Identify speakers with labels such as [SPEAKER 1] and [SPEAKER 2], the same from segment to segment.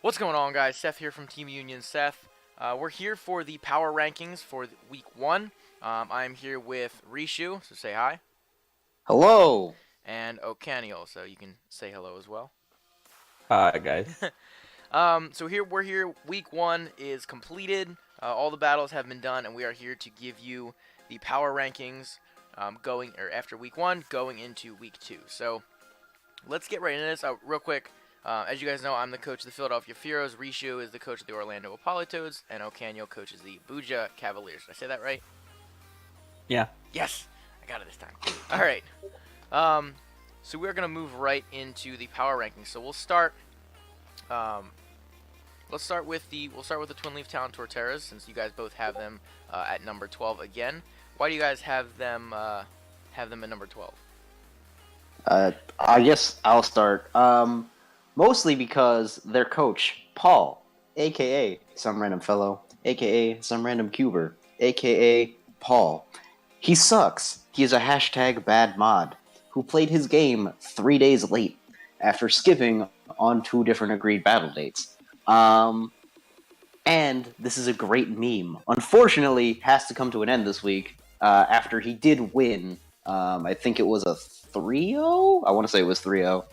[SPEAKER 1] What's going on, guys? Seth here from Team Union Seth. We're here for the power rankings for week 1. I'm here with Rishu, so say hi,
[SPEAKER 2] Hello.
[SPEAKER 1] and Okanio, so you can say hello as well.
[SPEAKER 3] Hi guys.
[SPEAKER 1] So we're here. Week 1 is completed. All the battles have been done, and we are here to give you the power rankings after week 1, going into week 2. So let's get right into this. Real quick. As you guys know, I'm the coach of the Philadelphia Furos. Rishu is the coach of the Orlando Apollitoads, and Okanio coaches the Buja Cavaliers. Did I say that right?
[SPEAKER 3] Yeah.
[SPEAKER 1] Yes, I got it this time. All right. So we're gonna move right into the power rankings. So we'll start. Let's start with the Twin Leaf Town Torteras, since you guys both have them at number 12 again. Why do you guys have them at number 12?
[SPEAKER 2] I guess I'll start. Mostly because their coach, Paul, aka some random fellow, aka some random cuber, aka Paul, he sucks. He is a hashtag bad mod who played his game 3 days late after skipping on 2 different agreed battle dates. And this is a great meme. Unfortunately, has to come to an end this week after he did win. I think it was a 3-0? I want to say it was 3-0.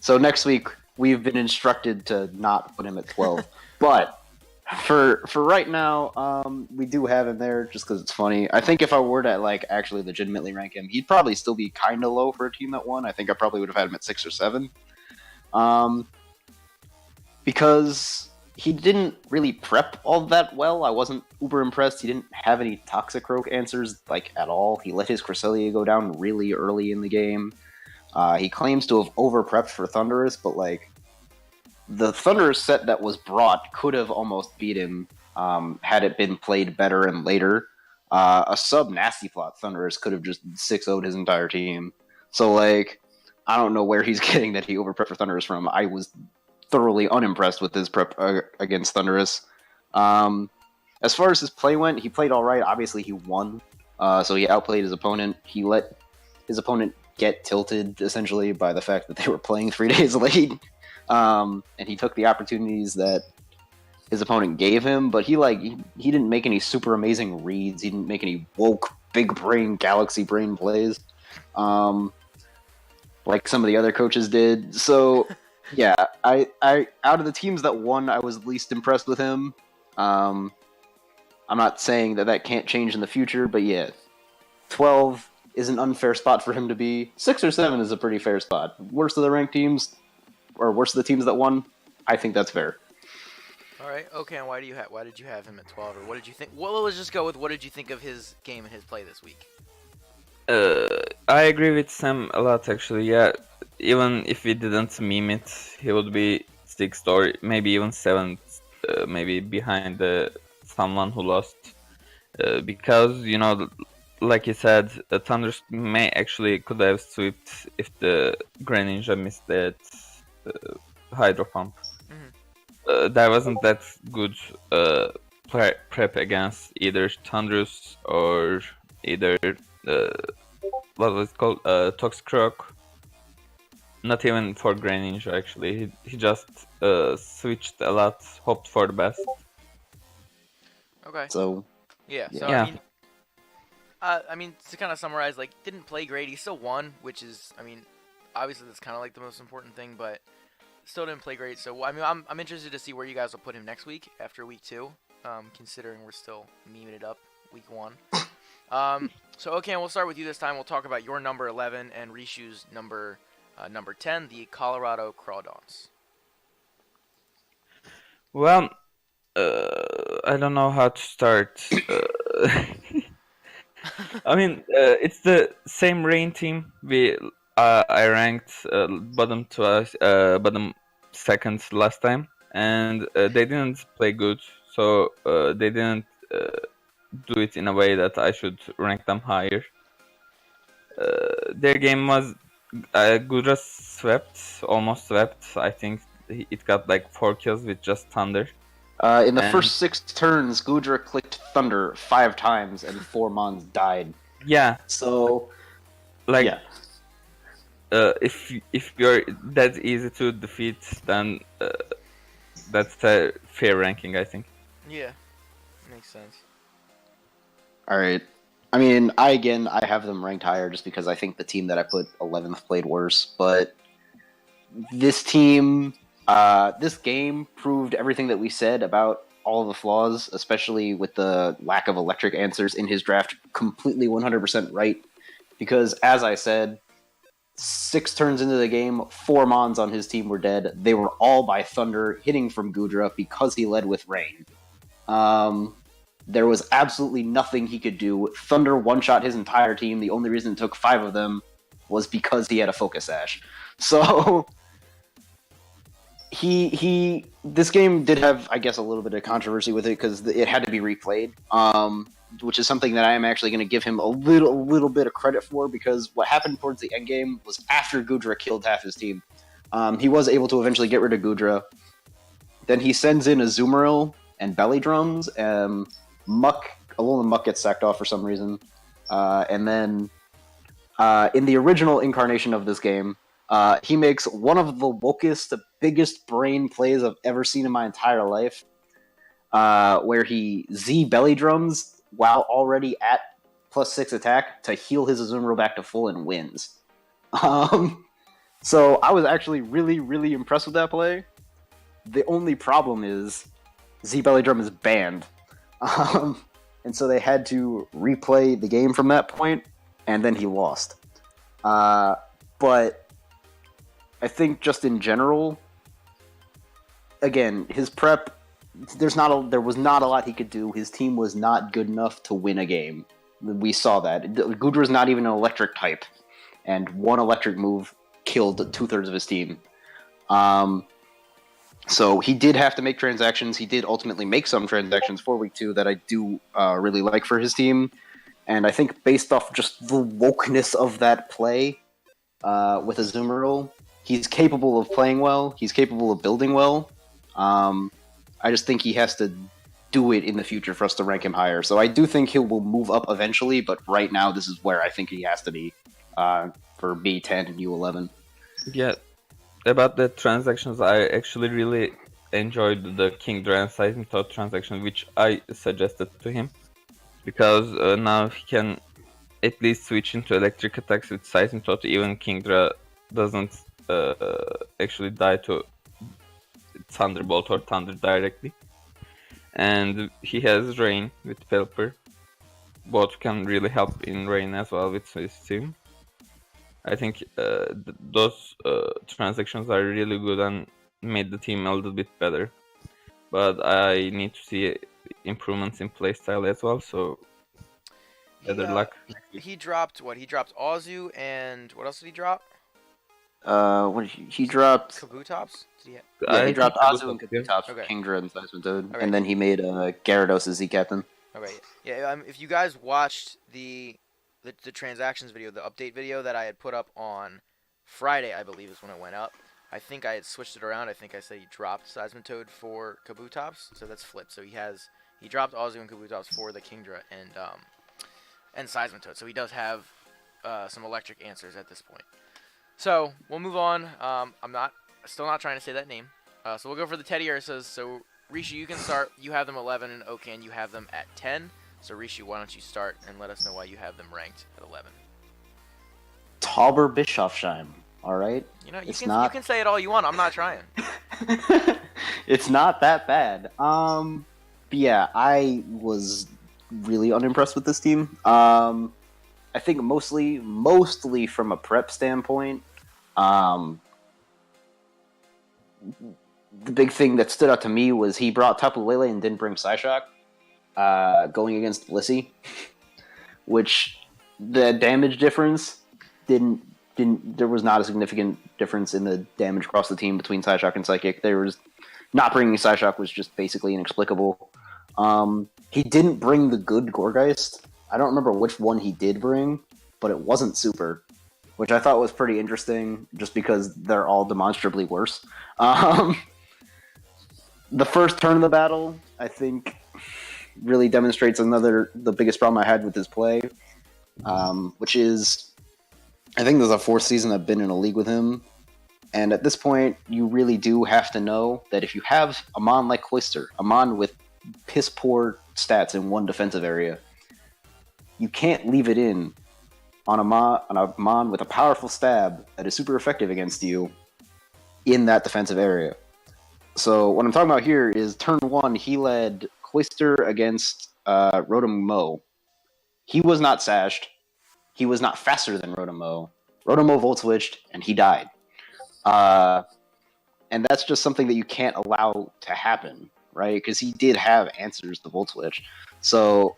[SPEAKER 2] So next week, we've been instructed to not put him at 12. But for right now, we do have him there just because it's funny. I think if I were to actually legitimately rank him, he'd probably still be kind of low for a team that won. I think I probably would have had him at 6 or 7. Because he didn't really prep all that well. I wasn't uber impressed. He didn't have any Toxicroak answers at all. He let his Cresselia go down really early in the game. He claims to have over-prepped for Thundurus, but the Thundurus set that was brought could have almost beat him had it been played better and later. A sub-Nasty Plot Thundurus could have just 6-0'd his entire team. So, I don't know where he's getting that he over-prepped for Thundurus from. I was thoroughly unimpressed with his prep against Thundurus. As far as his play went, he played alright. Obviously, he won, so he outplayed his opponent. He let his opponent get tilted essentially by the fact that they were playing 3 days late, and he took the opportunities that his opponent gave him. But he didn't make any super amazing reads. He didn't make any woke big brain galaxy brain plays, like some of the other coaches did. So yeah, I out of the teams that won, I was least impressed with him. I'm not saying that can't change in the future, but yeah, 12 is an unfair spot for him to be. 6 or 7 is a pretty fair spot. Worst of the ranked teams, or worst of the teams that won, I think that's fair.
[SPEAKER 1] All right. Okay. And why did you have him at 12, or what did you think? Well, let's just go with what did you think of his game and his play this week?
[SPEAKER 3] I agree with Sam a lot actually. Yeah, even if we didn't meme it, he would be 6th or maybe even 7th, maybe behind someone who lost. Because like you said, Thunder may actually could have swept if the Greninja missed that Hydro Pump. Mm-hmm. There wasn't that good prep against either Thundurus or either what was it called, Toxicroak. Not even for Greninja actually. He just switched a lot, hoped for the best.
[SPEAKER 1] Okay.
[SPEAKER 2] So
[SPEAKER 1] yeah. So
[SPEAKER 3] yeah.
[SPEAKER 1] I mean, to kind of summarize, didn't play great. He still won, which is, obviously that's kind of the most important thing, but still didn't play great. So I'm interested to see where you guys will put him next week after week 2, considering we're still memeing it up week 1. So okay, we'll start with you this time. We'll talk about your number 11 and Rishu's number 10, the Colorado Crawdons.
[SPEAKER 3] Well, I don't know how to start. I mean, it's the same rain team. I ranked bottom 2nd last time, and they didn't play good, so they didn't do it in a way that I should rank them higher. Their game was Gudra almost swept. I think it got 4 kills with just Thunder.
[SPEAKER 2] In the first 6 turns, Gudra clicked Thunder 5 times and 4 Mons died.
[SPEAKER 3] Yeah.
[SPEAKER 2] So,
[SPEAKER 3] yeah. if you're that easy to defeat, then that's a fair ranking, I think.
[SPEAKER 1] Yeah, makes sense.
[SPEAKER 2] All right. I mean, I have them ranked higher just because I think the team that I put 11th played worse. But this team, this game proved everything that we said about all the flaws, especially with the lack of electric answers in his draft, completely 100% right. Because as I said, 6 turns into the game, 4 Mons on his team were dead. They were all by Thunder, hitting from Gudra because he led with Rain. There was absolutely nothing he could do. Thunder one-shot his entire team. The only reason it took 5 of them was because he had a Focus Sash. So this game did have, I guess, a little bit of controversy with it because it had to be replayed, which is something that I am actually going to give him a little bit of credit for, because what happened towards the end game was after Gudra killed half his team. He was able to eventually get rid of Gudra. Then he sends in Azumarill and Belly Drums, and Muck, Alolan Muck gets sacked off for some reason. And then in the original incarnation of this game, he makes one of the wokest, biggest brain plays I've ever seen in my entire life, where he Z Belly Drums while already at +6 attack to heal his Azumarill back to full and wins. So I was actually really impressed with that play. The only problem is Z Belly Drum is banned. And so they had to replay the game from that point, and then he lost. But I think just in general, again, his prep, there was not a lot he could do. His team was not good enough to win a game. We saw that. Gudra's not even an electric type, and one electric move killed 2/3 of his team. So he did have to make transactions. He did ultimately make some transactions for Week 2 that I do really like for his team. And I think based off just the wokeness of that play with Azumarill, he's capable of playing well. He's capable of building well. I just think he has to do it in the future for us to rank him higher. So I do think he will move up eventually, but right now this is where I think he has to be for B10 and U11.
[SPEAKER 3] Yeah. About the transactions, I actually really enjoyed the Kingdra and Seismic Thought transaction, which I suggested to him, because now he can at least switch into electric attacks with Seismic Thought. Even Kingdra doesn't actually die to Thunderbolt or Thunder directly. And he has Rain with Pelipper. Both can really help in Rain as well with his team. I think those transactions are really good and made the team a little bit better. But I need to see improvements in playstyle as well, so better luck.
[SPEAKER 1] He dropped what? He dropped Azu, and what else did he drop?
[SPEAKER 2] He dropped
[SPEAKER 1] Kabutops? Did he
[SPEAKER 2] he dropped Azu and Kabutops,
[SPEAKER 1] Okay.
[SPEAKER 2] Kingdra and Seismic Toad,
[SPEAKER 1] Okay.
[SPEAKER 2] and then he made Gyarados as Z-Captain.
[SPEAKER 1] Okay. Yeah. If you guys watched the transactions video, the update video that I had put up on Friday, I believe is when it went up. I think I had switched it around. I think I said he dropped Seismitoad for Kabutops, so that's flipped. So he dropped Azu and Kabutops for the Kingdra and Seismitoad. So he does have some electric answers at this point. So we'll move on. I'm still not trying to say that name. So we'll go for the Teddy Ursas. So Rishi, you can start. You have them 11, and Okan, you have them at 10. So Rishi, why don't you start and let us know why you have them ranked at 11?
[SPEAKER 2] Tauber Bischofsheim, alright?
[SPEAKER 1] You know, you can say it all you want. I'm not trying.
[SPEAKER 2] It's not that bad. But yeah, I was really unimpressed with this team. I think mostly from a prep standpoint. The big thing that stood out to me was he brought Tapu Lele and didn't bring Psyshock. Going against Blissey, which the damage difference there was not a significant difference in the damage across the team between Psyshock and Psychic. There was not bringing Psyshock was just basically inexplicable. He didn't bring the good Gourgeist. I don't remember which one he did bring, but it wasn't Super, which I thought was pretty interesting just because they're all demonstrably worse. The first turn of the battle, I think, really demonstrates the biggest problem I had with his play, which is I think there's a fourth season I've been in a league with him. And at this point, you really do have to know that if you have a Mon like Cloister, a Mon with piss poor stats in one defensive area, you can't leave it in on a Mon with a powerful stab that is super effective against you in that defensive area. So what I'm talking about here is turn 1, he led Cloister against Rotom Mo. He was not sashed. He was not faster than Rotom Mo. Rotom Mo Volt Switched, and he died. And that's just something that you can't allow to happen, right? Because he did have answers to Volt Switch. So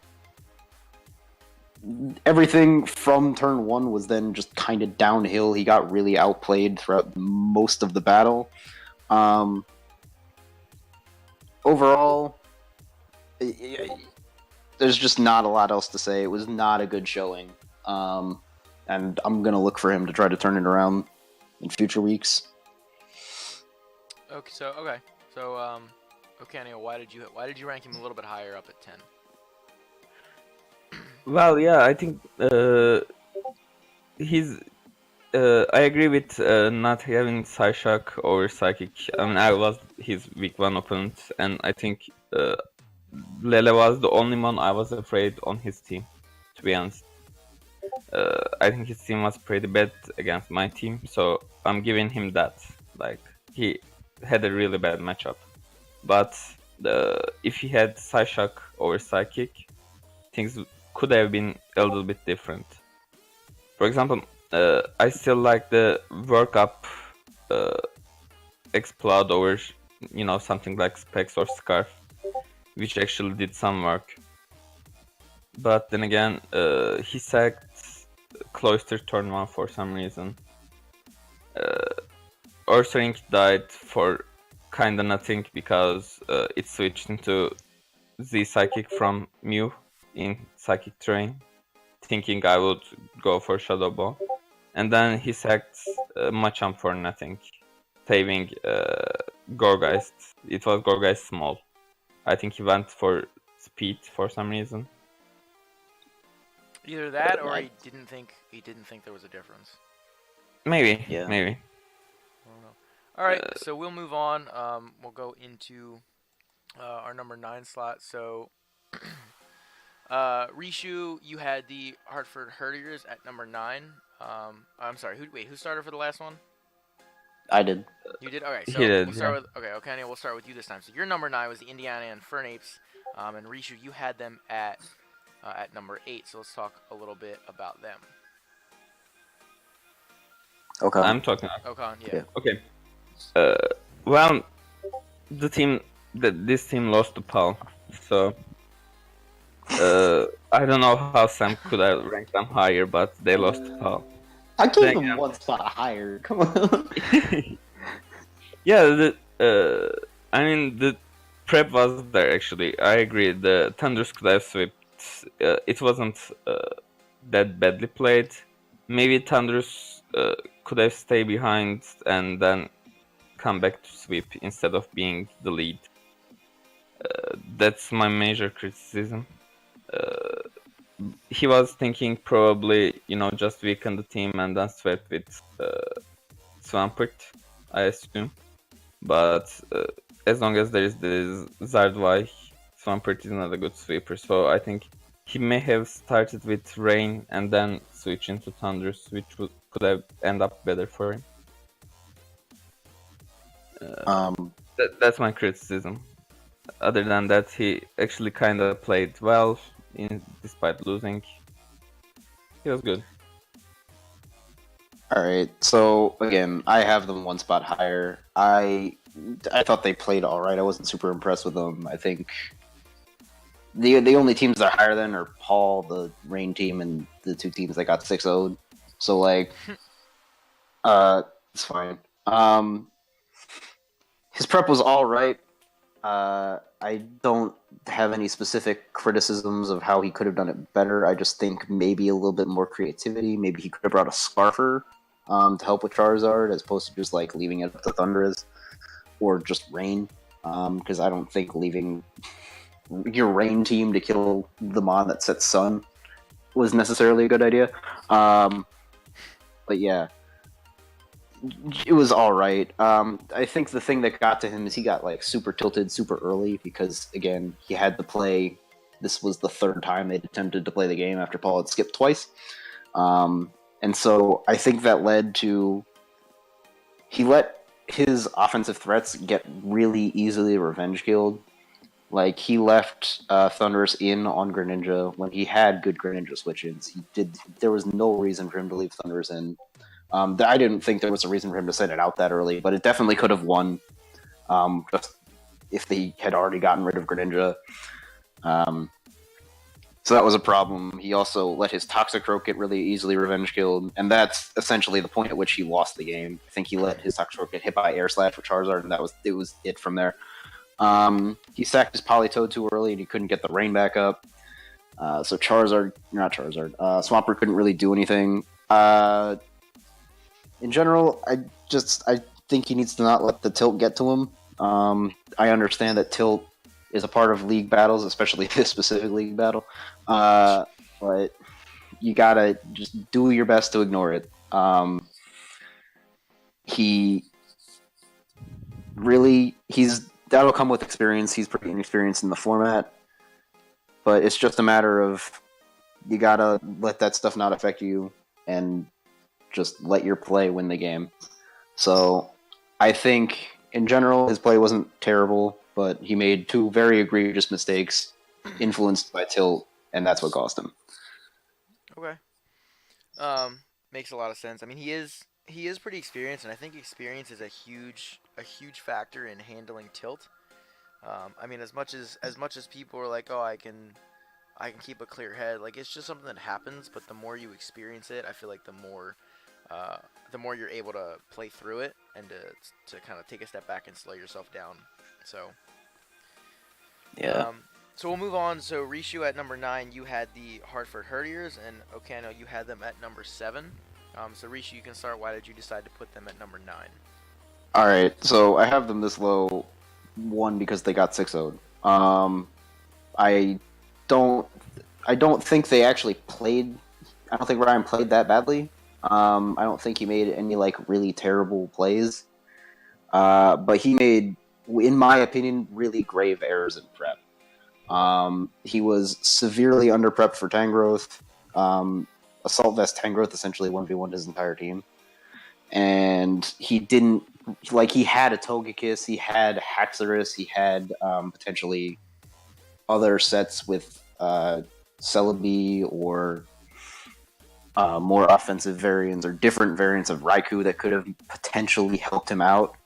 [SPEAKER 2] everything from turn 1 was then just kind of downhill. He got really outplayed throughout most of the battle. Overall, there's just not a lot else to say. It was not a good showing. And I'm going to look for him to try to turn it around in future weeks.
[SPEAKER 1] Okay, so Neil, why did you rank him a little bit higher up at 10?
[SPEAKER 3] Well, yeah, I think he's. I agree with not having Psyshock over Psychic. I mean, I was his week 1 opponent, and I think Lele was the only one I was afraid on his team, to be honest. I think his team was pretty bad against my team, so I'm giving him that. Like, he had a really bad matchup. But if he had Psyshock over Psychic, things could have been a little bit different. For example, I still like the work up Explode over, something like Specs or Scarf, which actually did some work. But then again, he sacked Cloister turn 1 for some reason. Ursaring died for kinda nothing because it switched into Z Psychic from Mew in Psychic Terrain, thinking I would go for Shadow Ball. And then he sacked Machamp for nothing, saving Gorgeist. It was Gorgeist small. I think he went for speed for some reason.
[SPEAKER 1] Either that, or he didn't think there was a difference.
[SPEAKER 3] Maybe,
[SPEAKER 2] Yeah.
[SPEAKER 3] maybe.
[SPEAKER 1] I don't know. All right, so we'll move on. We'll go into our number 9 slot. So, Rishu, you had the Hartford Hurriers at number 9. I'm sorry. Who started for the last one?
[SPEAKER 2] I did.
[SPEAKER 1] You did. Okay, so
[SPEAKER 3] He did,
[SPEAKER 1] we'll start with we'll start with you this time. So your number 9 was the Indiana and Fernapes, and Rishu, you had them at number 8. So let's talk a little bit about them.
[SPEAKER 2] Okay.
[SPEAKER 3] I'm talking.
[SPEAKER 1] Okan, yeah.
[SPEAKER 3] Okay. Well, this team lost to Paul, so I don't know how Sam could have ranked them higher, but they lost to Paul.
[SPEAKER 2] I gave him one spot higher. Come on.
[SPEAKER 3] Yeah, I mean the prep was there actually. I agree. The Thunders could have swept. It wasn't that badly played. Maybe Thunders could have stayed behind and then come back to sweep instead of being the lead. That's my major criticism. He was thinking probably, just weaken the team and then sweep with Swampert, I assume. But as long as there is this Zardwai, Swampert is not a good sweeper. So I think he may have started with Rain and then switch into Thunders, which could have end up better for him. That's my criticism. Other than that, he actually kind of played well, despite losing. He was good.
[SPEAKER 2] Alright, so again, I have them one spot higher. I thought they played alright. I wasn't super impressed with them. I think the only teams that are higher than are Paul, the Rain team, and the 2 teams that got 6-0'd. So like, it's fine. His prep was alright. I don't have any specific criticisms of how he could have done it better. I just think maybe a little bit more creativity. Maybe he could have brought a Scarfer to help with Charizard as opposed to just like leaving it up to Thundurus or just Rain. Because I don't think leaving your Rain team to kill the Mon that sets Sun was necessarily a good idea. But yeah, it was all right. I think the thing that got to him is he got like super tilted super early because again he had to play. This was the third time they'd attempted to play the game after Paul had skipped twice, and so I think that led to he let his offensive threats get really easily revenge killed. Like he left Thunderous in on Greninja when he had good Greninja switch-ins. He did. There was no reason for him to leave Thunderous in. I didn't think there was a reason for him to send it out that early, but it definitely could have won. Just if they had already gotten rid of Greninja. So that was a problem. He also let his Toxicroak get really easily revenge killed, and that's essentially the point at which he lost the game. I think he let his Toxicroak get hit by Air Slash with Charizard, and that was it from there. He sacked his Politoed too early, and he couldn't get the rain back up. So Swampert couldn't really do anything. In general, I think he needs to not let the tilt get to him. I understand that tilt is a part of league battles, especially this specific league battle. But you gotta just do your best to ignore it. That'll come with experience. He's pretty inexperienced in the format, but it's just a matter of you gotta let that stuff not affect you and just let your play win the game. So I think in general his play wasn't terrible, but he made two very egregious mistakes influenced by tilt, and that's what cost him.
[SPEAKER 1] Okay. Makes a lot of sense. I mean, he is pretty experienced, and I think experience is a huge factor in handling tilt. I mean, as much as people are like, oh, I can keep a clear head, like it's just something that happens. But the more you experience it, I feel like the more you're able to play through it and to kind of take a step back and slow yourself down. So
[SPEAKER 2] yeah.
[SPEAKER 1] So we'll move on. So Rishu at number 9, you had the Hartford Herdiers, and Okano, you had them at number 7. So Rishu, you can start. Why did you decide to put them at number 9?
[SPEAKER 2] All right, so I have them this low. One, because they got 6-0'd. I don't think they actually played. I don't think Ryan played that badly. I don't think he made any like really terrible plays. But he made, in my opinion, really grave errors in prep. He was severely under prepped for Tangrowth. Assault Vest Tangrowth essentially 1v1'd his entire team. And he didn't, like, he had a Togekiss, he had Haxorus, he had potentially other sets with Celebi or more offensive variants or different variants of Raikou that could have potentially helped him out,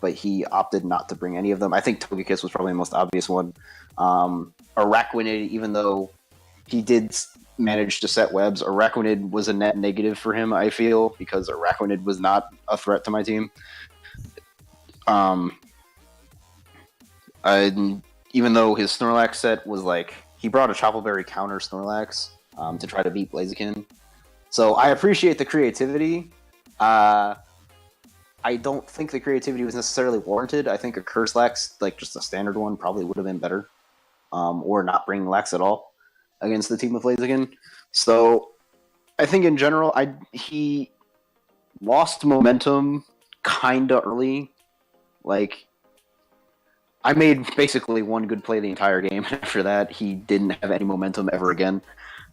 [SPEAKER 2] but he opted not to bring any of them. I think Togekiss was probably the most obvious one. Araquanid, even though he did manage to set webs, Araquanid was a net negative for him, I feel, because Araquanid was not a threat to my team. Even though his Snorlax set was like, he brought a Chople Berry counter Snorlax to try to beat Blaziken. So I appreciate the creativity. I don't think the creativity was necessarily warranted. I think a Curse-Lax, like just a standard one, probably would have been better. Or not bring Lax at all against the team of Blaziken. So I think in general, he lost momentum kinda early. Like, I made basically one good play the entire game. After that, he didn't have any momentum ever again.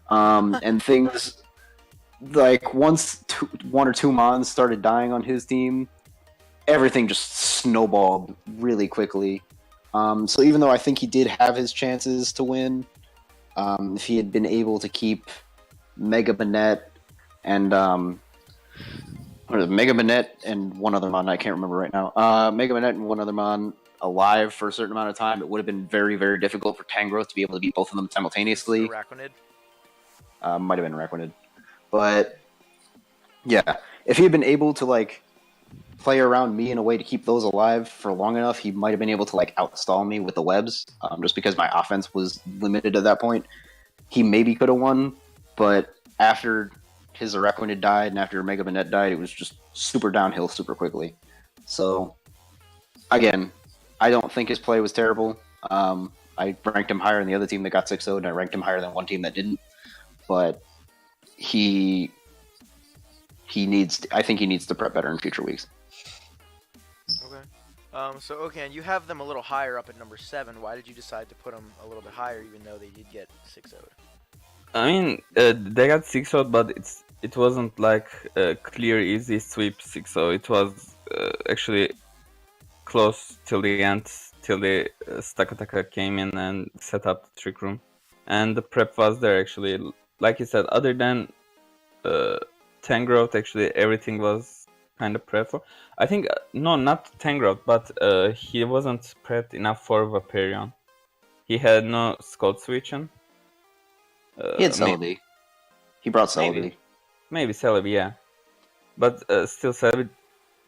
[SPEAKER 2] And things like once one or two Mons started dying on his team, everything just snowballed really quickly. So even though I think he did have his chances to win, if he had been able to keep Mega Banette and Mega Banette and one other Mon, I can't remember right now. Mega Banette and one other Mon alive for a certain amount of time, it would have been very, very difficult for Tangrowth to be able to beat both of them simultaneously.
[SPEAKER 1] Araquanid?
[SPEAKER 2] Might have been Araquanid. But yeah, if he had been able to like play around me in a way to keep those alive for long enough, he might have been able to like outstall me with the webs, just because my offense was limited at that point. He maybe could have won, but after his Araquanid died and after Mega Banette died, it was just super downhill super quickly. So again, I don't think his play was terrible. I ranked him higher than the other team that got 6-0, and I ranked him higher than one team that didn't. But he I think he needs to prep better in future weeks.
[SPEAKER 1] Okay. So Okan, you have them a little higher up at number 7. Why did you decide to put them a little bit higher, even though they did get 6-0'd?
[SPEAKER 3] I mean, they got 6-0, but it wasn't like a clear, easy sweep 6-0. It was actually close till the end, till the Stakataka came in and set up the trick room. And the prep was there, actually. Like you said, other than Tangrowth, actually, everything was kind of prepped for. I think, no, not Tangrowth, but he wasn't prepped enough for Vaporeon. He had no Scald Switching.
[SPEAKER 2] He had Celebi. He brought Celebi.
[SPEAKER 3] Maybe Celebi, yeah. But still, Celebi.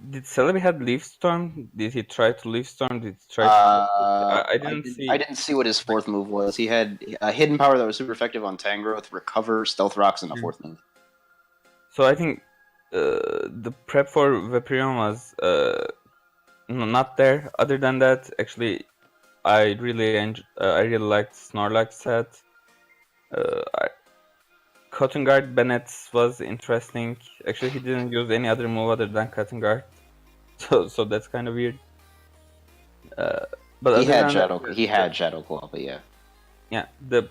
[SPEAKER 3] Did Celebi have Leaf Storm? Did he try to Leaf Storm? Did he try to... I didn't see.
[SPEAKER 2] I didn't see what his fourth move was. He had a hidden power that was super effective on Tangrowth, Recover, Stealth Rocks, and a fourth move.
[SPEAKER 3] So I think the prep for Vaporeon was not there. Other than that, actually, I really liked Snorlax set. Cotton Guard Bennett was interesting. Actually, he didn't use any other move other than Cotton Guard, so that's kind of weird. But
[SPEAKER 2] he had Shadow Claw, but yeah.
[SPEAKER 3] Yeah, the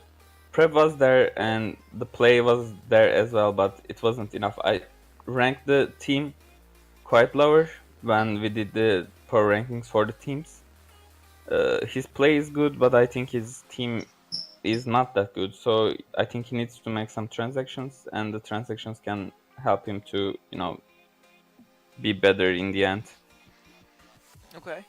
[SPEAKER 3] prep was there and the play was there as well, but it wasn't enough. I ranked the team quite lower when we did the power rankings for the teams. His play is good, but I think his team is not that good, so I think he needs to make some transactions, and the transactions can help him to, be better in the end.
[SPEAKER 1] Okay.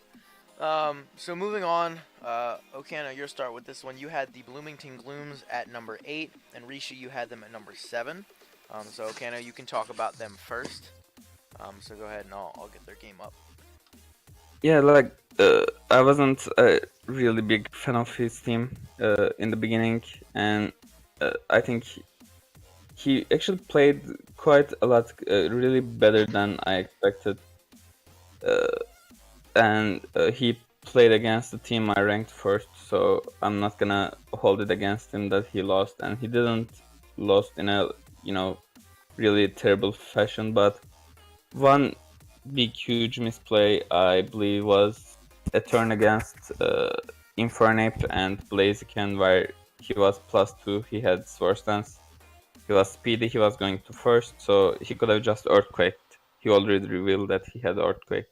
[SPEAKER 1] So moving on, Okana, your start with this one. You had the Bloomington Glooms at number 8, and Rishi, you had them at number 7. So Okana, you can talk about them first. So go ahead and I'll get their game up.
[SPEAKER 3] Yeah, I wasn't a really big fan of his team in the beginning, and I think he actually played quite a lot, really better than I expected. And he played against the team I ranked first, so I'm not gonna hold it against him that he lost, and he didn't lost in a really terrible fashion. But one big huge misplay, I believe, was a turn against Infernape and Blaziken, where he was +2, he had Sword Stance, he was speedy, he was going to first, so he could have just Earthquaked. He already revealed that he had Earthquake.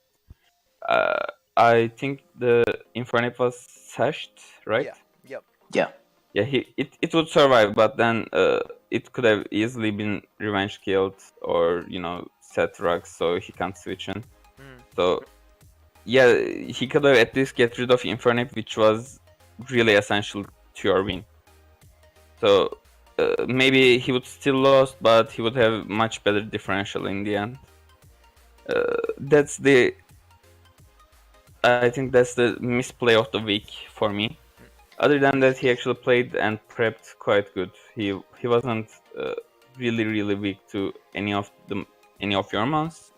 [SPEAKER 3] I think the Infernape was sashed, right?
[SPEAKER 1] Yeah. Yep.
[SPEAKER 2] Yeah.
[SPEAKER 3] Yeah, it would survive, but then it could have easily been revenge killed or set rugs, so he can't switch in. So yeah, he could have at least get rid of Infernape, which was really essential to your win. So maybe he would still lost, but he would have much better differential in the end. I think that's the misplay of the week for me. Other than that, he actually played and prepped quite good. He wasn't really weak to any of your months,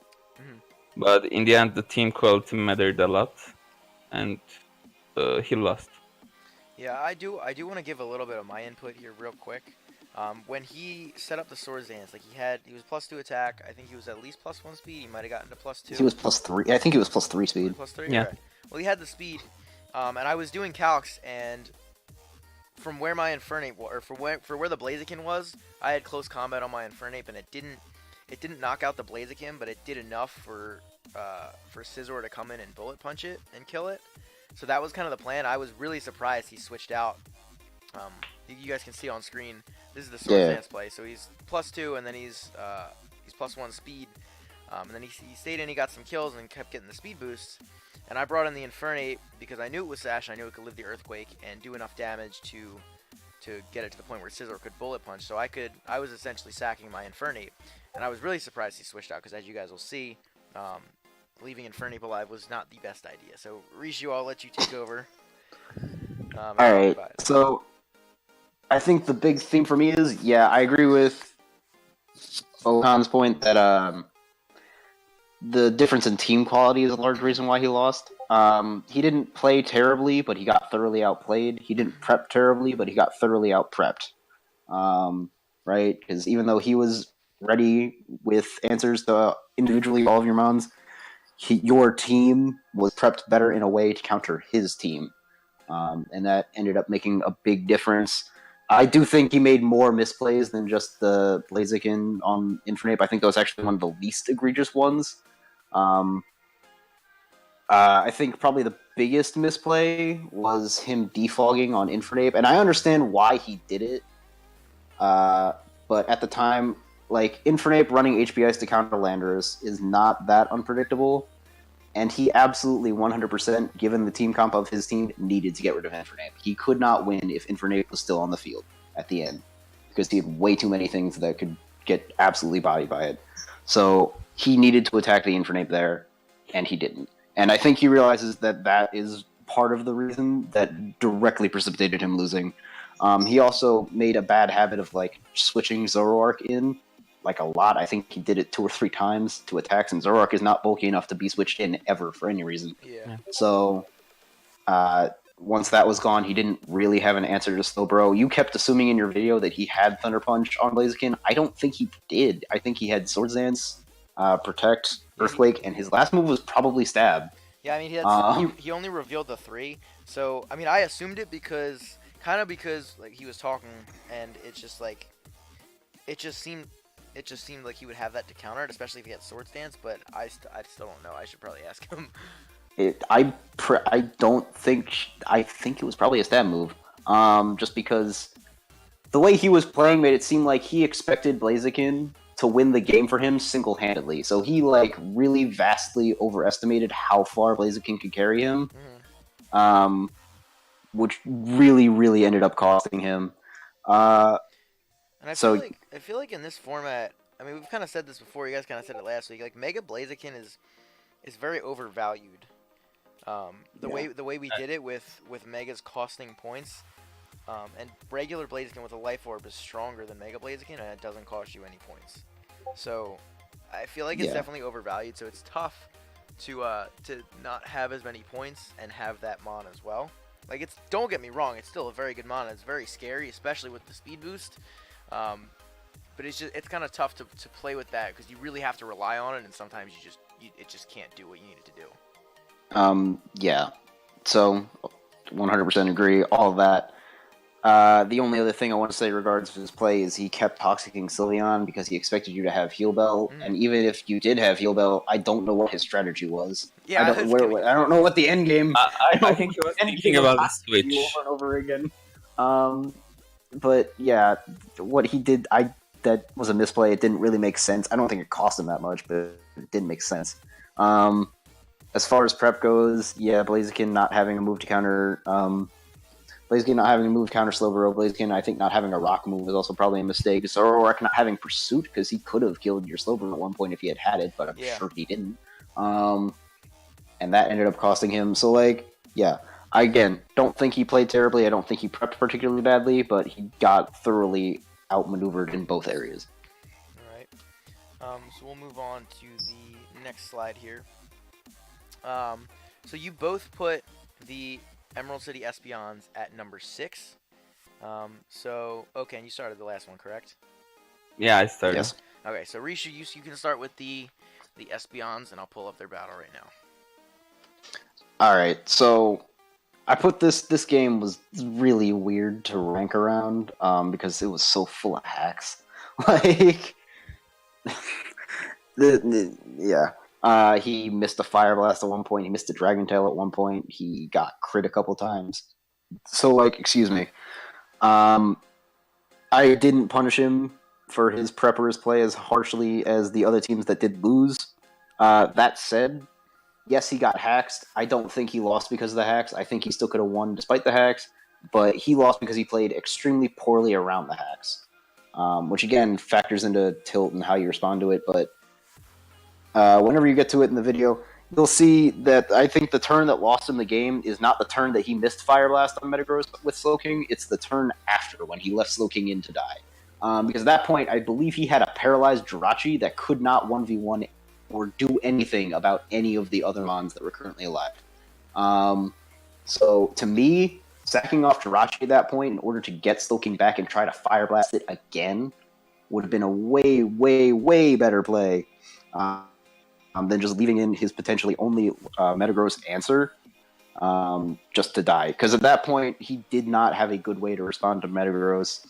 [SPEAKER 3] but in the end, the team quality mattered a lot, and he lost.
[SPEAKER 1] Yeah, I do want to give a little bit of my input here, real quick. When he set up the Swords Dance, he was +2 attack. I think he was at least +1 speed. He might have gotten to +2.
[SPEAKER 2] He was +3. I think he was +3 speed.
[SPEAKER 1] +3.
[SPEAKER 3] Yeah.
[SPEAKER 1] Okay. Well, he had the speed, and I was doing calcs, and from where my Infernape, or for where the Blaziken was, I had close combat on my Infernape, and it didn't knock out the Blaziken, but it did enough for Scizor to come in and bullet punch it and kill it. So that was kind of the plan. I was really surprised he switched out. You guys can see on screen. This is the Swords Dance play. So he's +2, and then he's +1 speed. And then he stayed in, he got some kills, and kept getting the speed boosts. And I brought in the Infernape because I knew it was Sash, and I knew it could live the Earthquake and do enough damage to get it to the point where Scizor could bullet punch. So I was essentially sacking my Infernape, and I was really surprised he switched out because, as you guys will see, leaving Infernape alive was not the best idea. So Rishu, I'll let you take over.
[SPEAKER 2] All right. So I think the big theme for me is, yeah, I agree with Okan's point that the difference in team quality is a large reason why he lost. He didn't play terribly, but he got thoroughly outplayed. He didn't prep terribly, but he got thoroughly outprepped. Right? Because even though he was ready with answers to individually all of your mons, your team was prepped better in a way to counter his team. And that ended up making a big difference. I do think he made more misplays than just the Blaziken on Infernape. I think that was actually one of the least egregious ones. I think probably the biggest misplay was him defogging on Infernape, and I understand why he did it. But at the time, like, Infernape running HBIs to counter Landorus is not that unpredictable, and he absolutely 100%, given the team comp of his team, needed to get rid of Infernape. He could not win if Infernape was still on the field at the end, because he had way too many things that could get absolutely bodied by it. So he needed to attack the Infernape there, and he didn't. And I think he realizes that that is part of the reason that directly precipitated him losing. He also made a bad habit of like switching Zoroark in, like a lot. I think he did it 2 or 3 times to attacks, and Zoroark is not bulky enough to be switched in ever for any reason.
[SPEAKER 1] Yeah.
[SPEAKER 2] So once that was gone, he didn't really have an answer to Slowbro. You kept assuming in your video that he had Thunder Punch on Blaziken. I don't think he did. I think he had Swords Dance, Protect, Earthquake, and his last move was probably Stab.
[SPEAKER 1] Yeah, I mean, he had he only revealed the 3, so I mean, I assumed it because like he was talking, and it's just like it just seemed like he would have that to counter it, especially if he had Sword Stance. But I still don't know. I should probably ask him.
[SPEAKER 2] I think it was probably a stab move. Just because the way he was playing made it seem like he expected Blaziken to win the game for him single-handedly. So he like really vastly overestimated how far Blaziken could carry him, which really ended up costing him.
[SPEAKER 1] And I feel like in this format, I mean, we've kind of said this before. You guys kind of said it last week. Like Mega Blaziken is very overvalued. The way we did it with Megas costing points, and regular Blaziken with a Life Orb is stronger than Mega Blaziken, and it doesn't cost you any points. So I feel like it's definitely overvalued. So it's tough to not have as many points and have that mon as well. Like, it's, don't get me wrong, it's still a very good mon. It's very scary, especially with the speed boost. But it's kind of tough to play with that because you really have to rely on it, and sometimes it just can't do what you need it to do.
[SPEAKER 2] Yeah. So 100% agree. All of that. The only other thing I want to say regards to his play is he kept toxicking Sylveon because he expected you to have Heal Bell, and even if you did have Heal Bell, I don't know what his strategy was.
[SPEAKER 1] Yeah,
[SPEAKER 2] I don't know what the end game.
[SPEAKER 3] I think he was thinking about the switch
[SPEAKER 2] over and over again. But yeah, what he did, that was a misplay. It didn't really make sense. I don't think it cost him that much, but it didn't make sense. As far as prep goes, yeah, Blaziken not having a move to counter. Blaziken not having a move to counter Slowbro. Blaziken, I think, not having a rock move is also probably a mistake. Zoroark not having Pursuit, because he could have killed your Slowbro at one point if he had had it, but I'm sure he didn't. And that ended up costing him. So, like, yeah. I, again, don't think he played terribly. I don't think he prepped particularly badly, but he got thoroughly outmaneuvered in both areas.
[SPEAKER 1] All right. So we'll move on to the next slide here. So you both put the Emerald City Espeons at number 6. Okay, and you started the last one, correct?
[SPEAKER 3] Yeah, I started.
[SPEAKER 2] Yes.
[SPEAKER 1] Okay, so Risha, you can start with the Espeons, and I'll pull up their battle right now.
[SPEAKER 2] All right, so I put this game was really weird to rank around because it was so full of hacks. Like, he missed a Fire Blast at one point. He missed a Dragon Tail at one point. He got crit a couple times. So, like, excuse me. I didn't punish him for his preppers play as harshly as the other teams that did lose. That said, yes, he got hacks. I don't think he lost because of the hacks. I think he still could have won despite the hacks, but he lost because he played extremely poorly around the hacks, which again factors into tilt and how you respond to it. But whenever you get to it in the video, you'll see that I think the turn that lost him the game is not the turn that he missed Fire Blast on Metagross with Slowking. It's the turn after when he left Slowking in to die. Because at that point, I believe he had a paralyzed Jirachi that could not 1v1 or do anything about any of the other mons that were currently alive. So to me, sacking off Jirachi at that point in order to get Slowking back and try to Fire Blast it again would have been a way, way, way better play than just leaving in his potentially only Metagross answer just to die. Because at that point, he did not have a good way to respond to Metagross.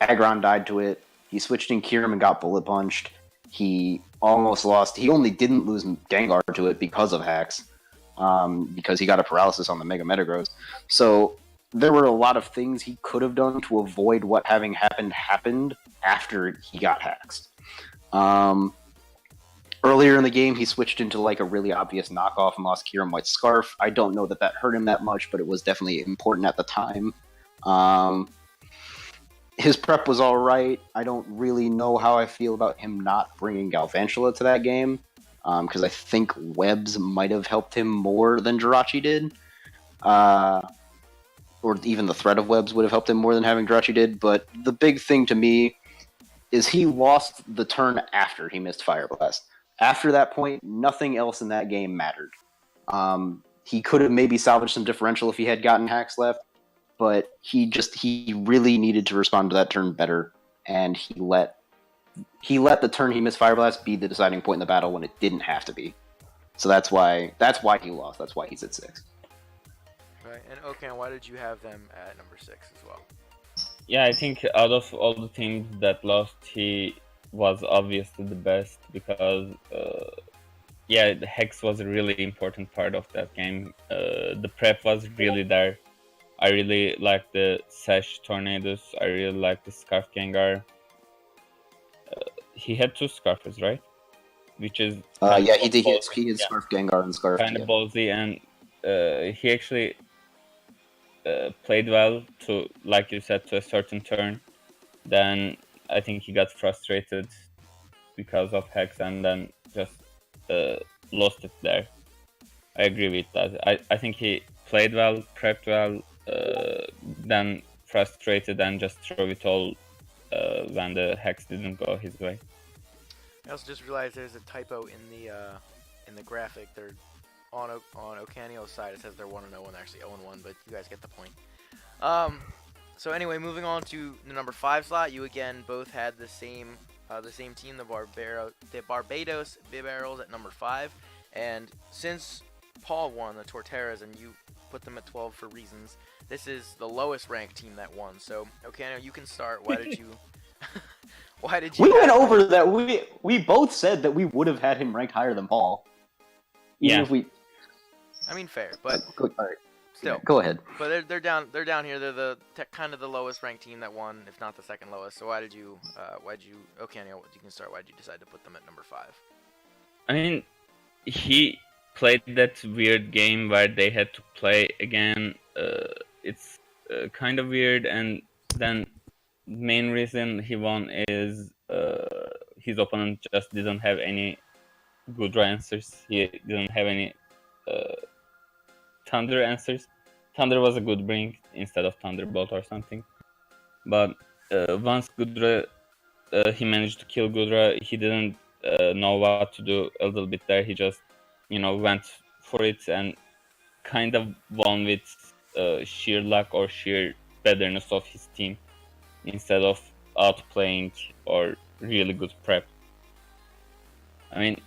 [SPEAKER 2] Aggron died to it. He switched in Kyurem and got bullet punched. He almost lost. He only didn't lose Gengar to it because of hacks, because he got a paralysis on the Mega Metagross. So there were a lot of things he could have done to avoid what having happened after he got hacks. Earlier in the game, he switched into like a really obvious knockoff and lost Kyurem White Scarf. I don't know that hurt him that much, but it was definitely important at the time. His prep was all right. I don't really know how I feel about him not bringing Galvantula to that game, because I think Webs might have helped him more than Jirachi did. Or even the threat of Webs would have helped him more than having Jirachi did. But the big thing to me is he lost the turn after he missed Fire Blast. After that point, nothing else in that game mattered. He could have maybe salvaged some differential if he had gotten hacks left, but he really needed to respond to that turn better, and he let the turn he missed Fire Blast be the deciding point in the battle when it didn't have to be. So that's why he lost. That's why he's at 6.
[SPEAKER 1] Right. And okay, why did you have them at number 6 as well?
[SPEAKER 3] Yeah, I think out of all the teams that lost, he was obviously the best because, the Hex was a really important part of that game. The prep was really there. I really liked the Sash Tornadoes. I really liked the Scarf Gengar. He had 2 Scarfers, right? Which is
[SPEAKER 2] he did. He had Scarf Gengar and Scarf.
[SPEAKER 3] Kind of ballsy, and he actually played well to, like you said, to a certain turn. Then I think he got frustrated because of Hex, and then just lost it there. I agree with that. I think he played well, prepped well, then frustrated and just throw it all when the Hex didn't go his way.
[SPEAKER 1] I also just realized there's a typo in the graphic. They're on Ocanio's side. It says they're 1-0 and they're actually 0-1, but you guys get the point. So anyway, moving on to the number 5 slot, you again both had the same team, the Barbados Bibarrels at number 5, and since Paul won the Torterras and you put them at 12 for reasons, this is the lowest ranked team that won. So Ocanio, you can start. Why did you?
[SPEAKER 2] We went over that. We both said that we would have had him ranked higher than Paul. Even if we.
[SPEAKER 1] I mean, fair, but
[SPEAKER 2] all right.
[SPEAKER 1] Still,
[SPEAKER 2] yeah, go ahead.
[SPEAKER 1] But they're down here. They're kind of the lowest ranked team that won, if not the second lowest. So why did you? Ocanio, you can start. Why did you decide to put them at number 5?
[SPEAKER 3] I mean, he played that weird game where they had to play again. It's kind of weird, and then main reason he won is his opponent just didn't have any good answers. He didn't have any Thunder answers. Thunder was a good bring instead of Thunderbolt or something. But once Gudra, he managed to kill Gudra, he didn't know what to do a little bit there. He just, went for it and kind of won with sheer luck or sheer betterness of his team instead of outplaying or really good prep. I mean,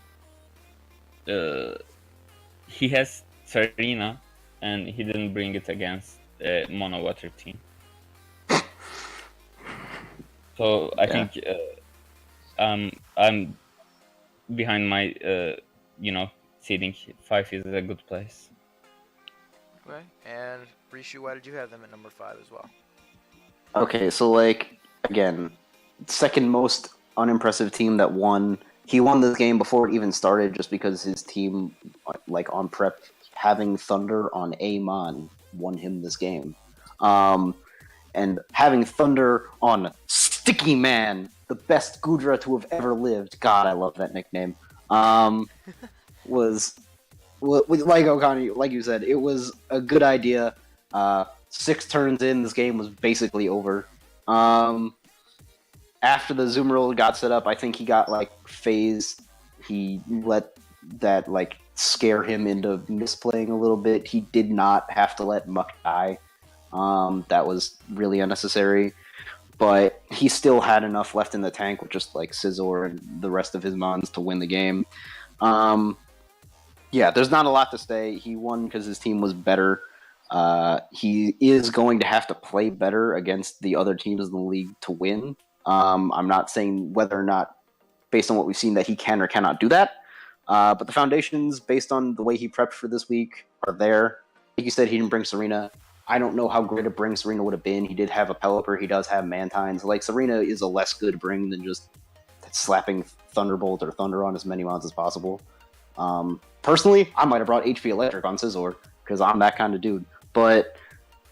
[SPEAKER 3] he has Serena, and he didn't bring it against a mono water team. So I think I'm behind my seeding. 5 is a good place.
[SPEAKER 1] Okay, and Rishu, why did you have them at number 5 as well?
[SPEAKER 2] Okay, so again, second most unimpressive team that won. He won this game before it even started, just because his team, on prep, having Thunder on Amon won him this game. And having Thunder on Sticky Man, the best Gudra to have ever lived, God, I love that nickname, was, like Okani, like you said, it was a good idea. 6 turns in, this game was basically over. After the Zoomerl got set up, I think he got, phased. He let that, scare him into misplaying a little bit. He did not have to let Muck die. That was really unnecessary. But he still had enough left in the tank with just like Scizor and the rest of his mons to win the game. Yeah, there's not a lot to say. He won because his team was better. He is going to have to play better against the other teams in the league to win. I'm not saying whether or not, based on what we've seen, that he can or cannot do that. But the foundations, based on the way he prepped for this week, are there. Like you said, he didn't bring Serena. I don't know how great a bring Serena would have been. He did have a Pelipper. He does have Mantines. Like, Serena is a less good bring than just slapping Thunderbolt or Thunder on as many mons as possible. Personally, I might have brought HP Electric on Scizor because I'm that kind of dude. But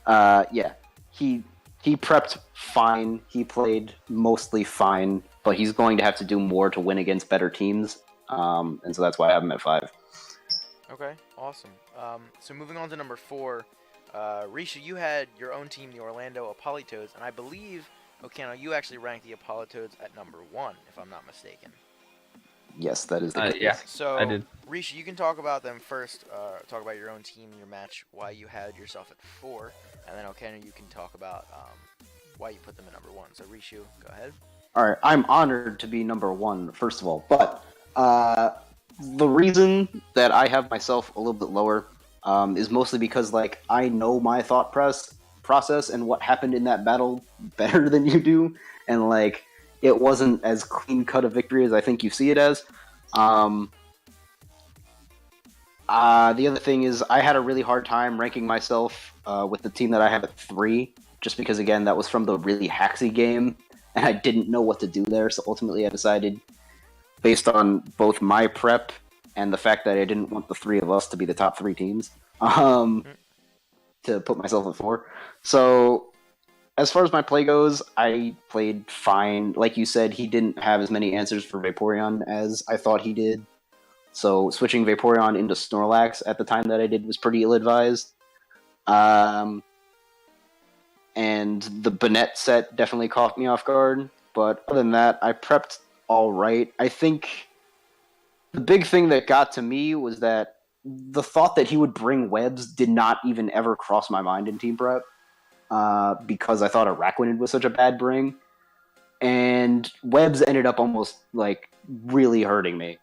[SPEAKER 2] yeah, he prepped fine. He played mostly fine, but he's going to have to do more to win against better teams. And so that's why I have him at 5.
[SPEAKER 1] Okay, awesome. So moving on to number 4, Risha, you had your own team, the Orlando Apolitoads, and I believe, Okano, you actually ranked the Apolitoads at number 1, if I'm not mistaken.
[SPEAKER 2] Yes, that is the case.
[SPEAKER 3] Yeah,
[SPEAKER 1] So,
[SPEAKER 3] I did.
[SPEAKER 1] Risha, you can talk about them first, talk about your own team, your match, why you had yourself at 4, and then Okano, you can talk about why you put them at number 1. So, Risha, go ahead.
[SPEAKER 2] Alright, I'm honored to be number 1, first of all, but the reason that I have myself a little bit lower is mostly because, like, I know my thought process and what happened in that battle better than you do, and, like, it wasn't as clean-cut a victory as I think you see it as. The other thing is I had a really hard time ranking myself with the team that I have at 3, just because, again, that was from the really hacksy game, and I didn't know what to do there, so ultimately I decided, based on both my prep and the fact that I didn't want the 3 of us to be the top 3 teams, to put myself at 4. So, as far as my play goes, I played fine. Like you said, he didn't have as many answers for Vaporeon as I thought he did. So, switching Vaporeon into Snorlax at the time that I did was pretty ill-advised. And the Banette set definitely caught me off guard. But other than that, I prepped all right. I think the big thing that got to me was that the thought that he would bring webs did not even ever cross my mind in team prep, because I thought Araquanid was such a bad bring, and webs ended up almost like really hurting me,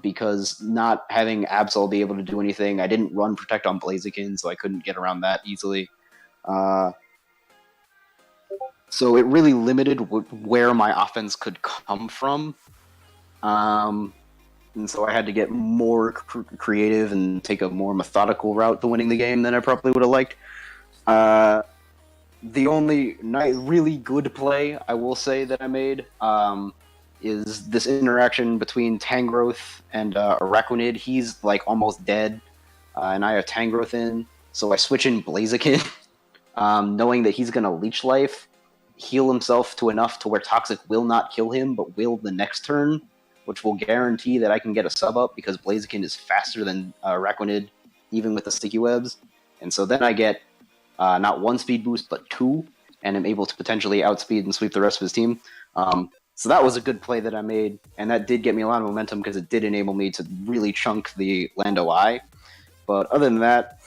[SPEAKER 2] because not having Absol be able to do anything, I didn't run Protect on Blaziken, so I couldn't get around that easily. So it really limited where my offense could come from. And so I had to get more creative and take a more methodical route to winning the game than I probably would have liked. The only really good play I will say that I made is this interaction between Tangrowth and Araquanid. He's like almost dead, and I have Tangrowth in, so I switch in Blaziken, knowing that he's going to Leech Life, heal himself to enough to where Toxic will not kill him, but will the next turn, which will guarantee that I can get a sub up because Blaziken is faster than Araquanid, even with the sticky webs. And so then I get not 1 speed boost, but 2, and am able to potentially outspeed and sweep the rest of his team. So that was a good play that I made, and that did get me a lot of momentum because it did enable me to really chunk the Lando Eye. But other than that,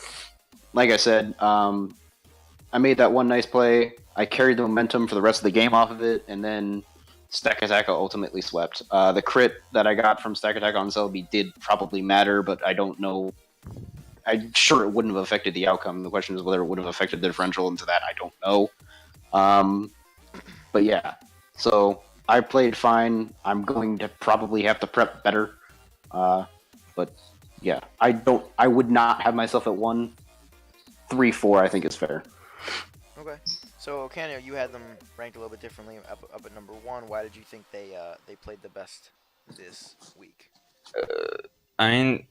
[SPEAKER 2] like I said, I made that one nice play. I carried the momentum for the rest of the game off of it, and then Stack Attack ultimately swept. The crit that I got from Stack Attack on Celebi did probably matter, but I don't know. I'm sure it wouldn't have affected the outcome. The question is whether it would have affected the differential, and to that I don't know. But yeah, so I played fine. I'm going to probably have to prep better. But yeah, I would not have myself at 1. 3, 4 I think is fair.
[SPEAKER 1] Okay. So, Okano, you had them ranked a little bit differently, up at number 1. Why did you think they played the best this week?
[SPEAKER 3] I mean,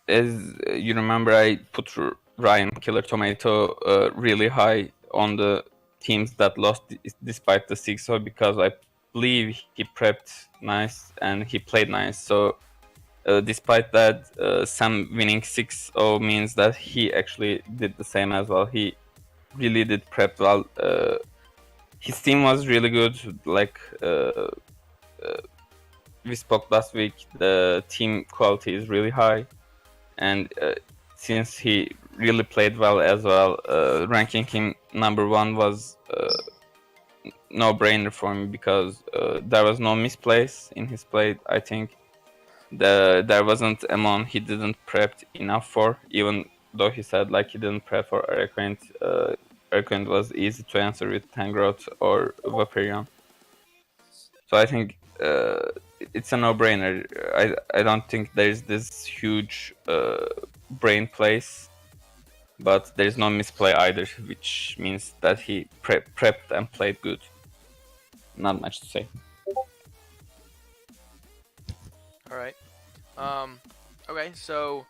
[SPEAKER 3] as you remember, I put Ryan Killer Tomato really high on the teams that lost despite the 6-0 because I believe he prepped nice and he played nice. So despite that, Sam winning 6-0 means that he actually did the same as well. He really did prep well. His team was really good. Like we spoke last week, the team quality is really high, and since he really played well as well, ranking him number 1 was no-brainer for me because there was no misplays in his play. I think there wasn't a mon he didn't prep enough for, even though he said like he didn't prep for Eloquent. Eloquent was easy to answer with Tangrowth or Vaporeon. So I think it's a no-brainer. I don't think there's this huge brain place, but there's no misplay either, which means that he prepped and played good. Not much to say.
[SPEAKER 1] All right. Okay, so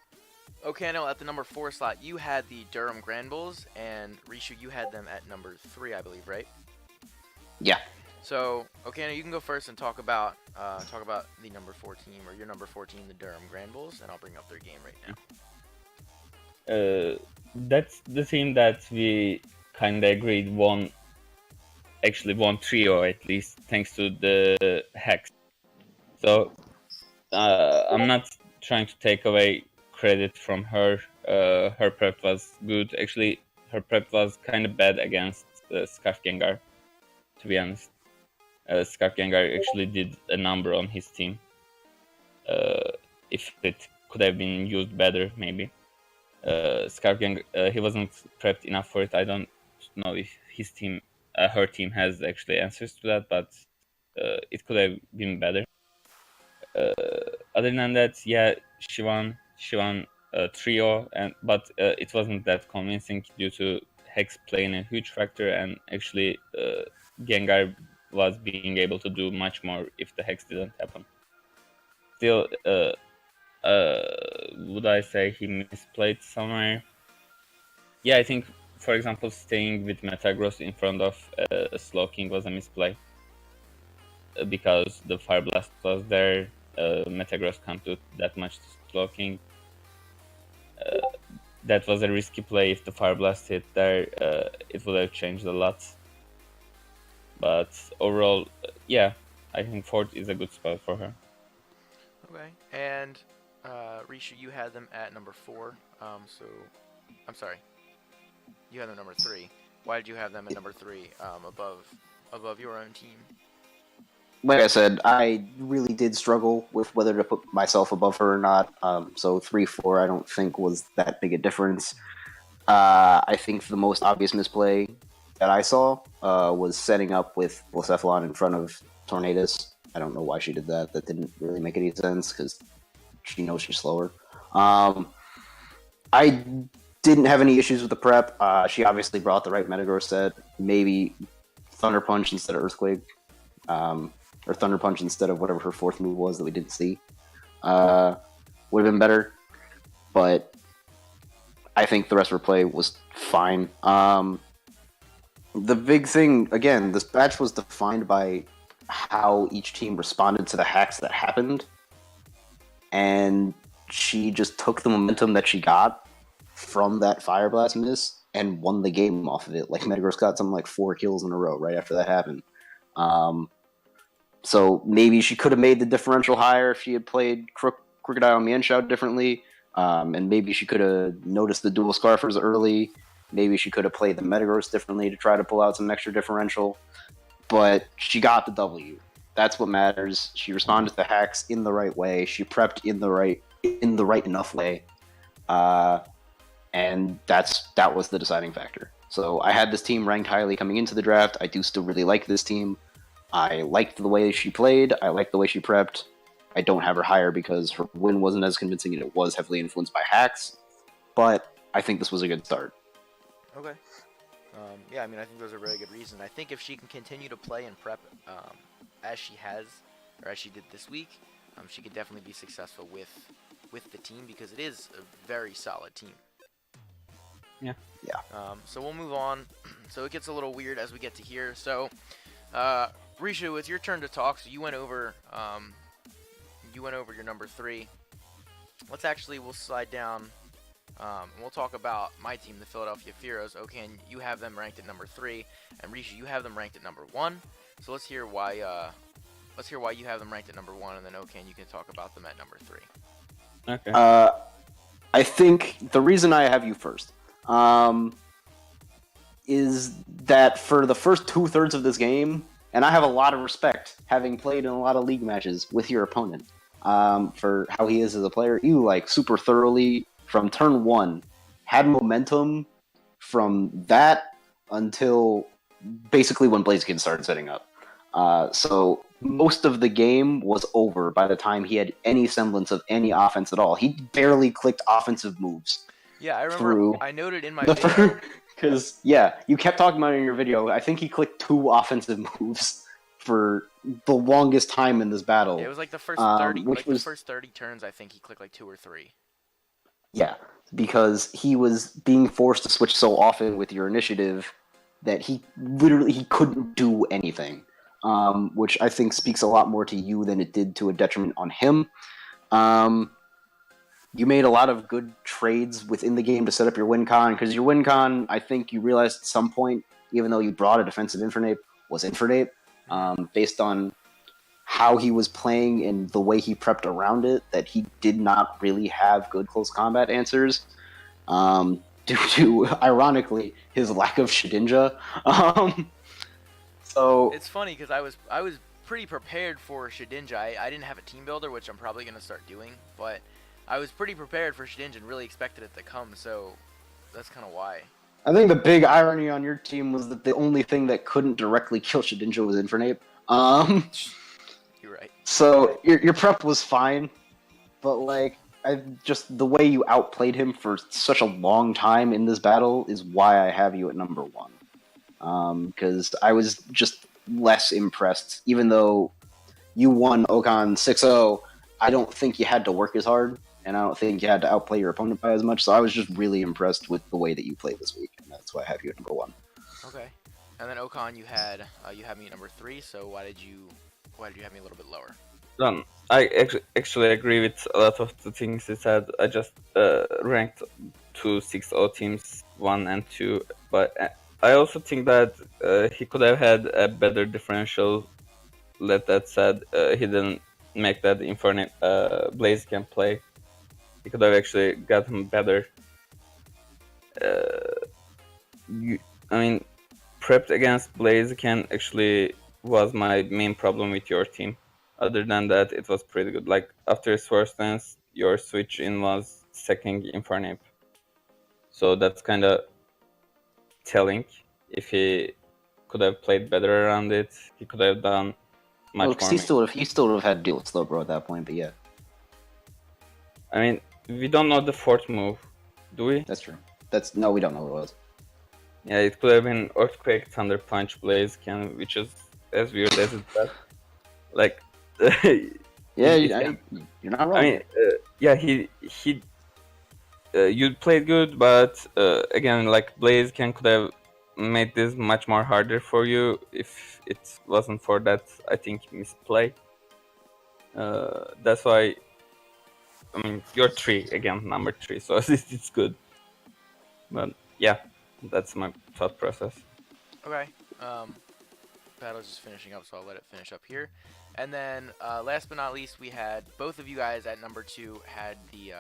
[SPEAKER 1] Okano at the number 4 slot, you had the Durham Granbuls, and Rishu, you had them at number 3, I believe, right?
[SPEAKER 2] Yeah.
[SPEAKER 1] So Okano, you can go first and talk about the number 4 team, or your number 4 team, the Durham Granbuls, and I'll bring up their game right now.
[SPEAKER 3] That's the team that we kind of agreed won trio at least, thanks to the Hex. So I'm not trying to take away credit from her. Her prep was good. Actually, her prep was kind of bad against Scarf Gengar, to be honest. Scarf Gengar actually did a number on his team. If it could have been used better, maybe. Scarf Gengar, he wasn't prepped enough for it. I don't know if his team, her team, has actually answers to that, but it could have been better. Other than that, yeah, she won trio, but it wasn't that convincing due to Hex playing a huge factor, and actually Gengar was being able to do much more if the Hex didn't happen. Still, would I say he misplayed somewhere? Yeah, I think, for example, staying with Metagross in front of Slowking was a misplay because the Fire Blast was there. Metagross can't do that much to Slowking. That was a risky play. If the Fire Blast hit there, it would have changed a lot. But overall, yeah, I think 4th is a good spot for her.
[SPEAKER 1] Okay, and Rishu, you had them at number 4. So I'm sorry, you had them number 3. Why did you have them at number 3, above your own team?
[SPEAKER 2] Like I said, I really did struggle with whether to put myself above her or not. So 3-4, I don't think was that big a difference. I think the most obvious misplay that I saw was setting up with Blacephalon in front of Tornadus. I don't know why she did that. That didn't really make any sense because she knows she's slower. I didn't have any issues with the prep. She obviously brought the right Metagross set. Maybe Thunder Punch instead of Earthquake. Or Thunder Punch instead of whatever her 4th move was that we didn't see. Would have been better. But I think the rest of her play was fine. The big thing, again, this match was defined by how each team responded to the hacks that happened. And she just took the momentum that she got from that Fire Blast miss and won the game off of it. Like, Metagross got something like 4 kills in a row right after that happened. So maybe she could have made the differential higher if she had played Crocodile Mienshao differently. And maybe she could have noticed the dual Scarfers early. Maybe she could have played the Metagross differently to try to pull out some extra differential. But she got the W. That's what matters. She responded to hacks in the right way. She prepped in the right enough way. And that was the deciding factor. So I had this team ranked highly coming into the draft. I do still really like this team. I liked the way she played. I liked the way she prepped. I don't have her higher because her win wasn't as convincing and it was heavily influenced by hacks. But I think this was a good start.
[SPEAKER 1] Okay. Yeah, I mean, I think those are really good reasons. I think if she can continue to play and prep as she has, or as she did this week, she could definitely be successful with the team because it is a very solid team.
[SPEAKER 3] Yeah.
[SPEAKER 1] So we'll move on. So it gets a little weird as we get to here. So, Rishu, it's your turn to talk. So you went over your number 3. We'll slide down. We'll talk about my team, the Philadelphia Pharaohs. Okay, and you have them ranked at number 3, and Rishu, you have them ranked at number 1. So let's hear why you have them ranked at number 1, and then okay, you can talk about them at number 3.
[SPEAKER 3] Okay.
[SPEAKER 2] I think the reason I have you first is that for the first 2/3 of this game, And I have a lot of respect, having played in a lot of league matches with your opponent, for how he is as a player. You, like, super thoroughly, from turn one, had momentum from that until basically when Blaziken started setting up. So most of the game was over by the time he had any semblance of any offense at all. He barely clicked offensive moves.
[SPEAKER 1] Yeah, I remember.
[SPEAKER 2] Through
[SPEAKER 1] I noted in my
[SPEAKER 2] the
[SPEAKER 1] video.
[SPEAKER 2] because you kept talking about it in your video. I think he clicked 2 offensive moves for the longest time in this battle.
[SPEAKER 1] Yeah, it was like the first 30,
[SPEAKER 2] which was,
[SPEAKER 1] the first 30 turns. I think he clicked like 2 or 3.
[SPEAKER 2] yeah, because he was being forced to switch so often with your initiative that he couldn't do anything. Which I think speaks a lot more to you than it did to a detriment on him. You made a lot of good trades within the game to set up your win con, because your win con, I think you realized at some point, even though you brought a defensive Infernape, was Infernape, based on how he was playing and the way he prepped around it, that he did not really have good close combat answers, due to, ironically, his lack of Shedinja. So
[SPEAKER 1] It's funny because I was pretty prepared for Shedinja. I didn't have a team builder, which I'm probably gonna start doing, but I was pretty prepared for Shedinja and really expected it to come. So that's kind of why.
[SPEAKER 2] I think the big irony on your team was that the only thing that couldn't directly kill Shedinja was Infernape.
[SPEAKER 1] You're right.
[SPEAKER 2] So your prep was fine, but like, I just, the way you outplayed him for such a long time in this battle is why I have you at number 1. Because I was just less impressed, even though you won Okan 6-0. I don't think you had to work as hard, and I don't think you had to outplay your opponent by as much. So I was just really impressed with the way that you played this week, and that's why I have you at number 1.
[SPEAKER 1] Okay. And then Okan, you had me at number 3. So why did you have me a little bit lower?
[SPEAKER 3] I actually agree with a lot of the things you said. I just ranked 2 6-0 teams 1 and 2, but I also think that he could have had a better differential. Let that said, he didn't make that Infernape Blaziken play. He could have actually gotten better. I mean, prepped against Blaziken actually was my main problem with your team. Other than that, it was pretty good. Like, after his first dance, your switch in was second Infernape. So that's kind of telling. If he could have played better around it, he could have done much more.
[SPEAKER 2] He still would have had to deal with Slowbro at that point, but yeah.
[SPEAKER 3] I mean, we don't know the 4th move, do we?
[SPEAKER 2] That's true. No, we don't know what it was.
[SPEAKER 3] Yeah, it could have been Earthquake, Thunder Punch, Blaziken, which is as weird as it does. Like,
[SPEAKER 2] yeah, you're not wrong.
[SPEAKER 3] I mean, yeah, you played good, but again, like, Blaziken could have made this much more harder for you if it wasn't for that, I think, misplay. That's why, I mean, you're 3 again, number 3, so it's good. But yeah, that's my thought process.
[SPEAKER 1] Okay. Battle's just finishing up, so I'll let it finish up here. And then, last but not least, we had both of you guys at number 2 had the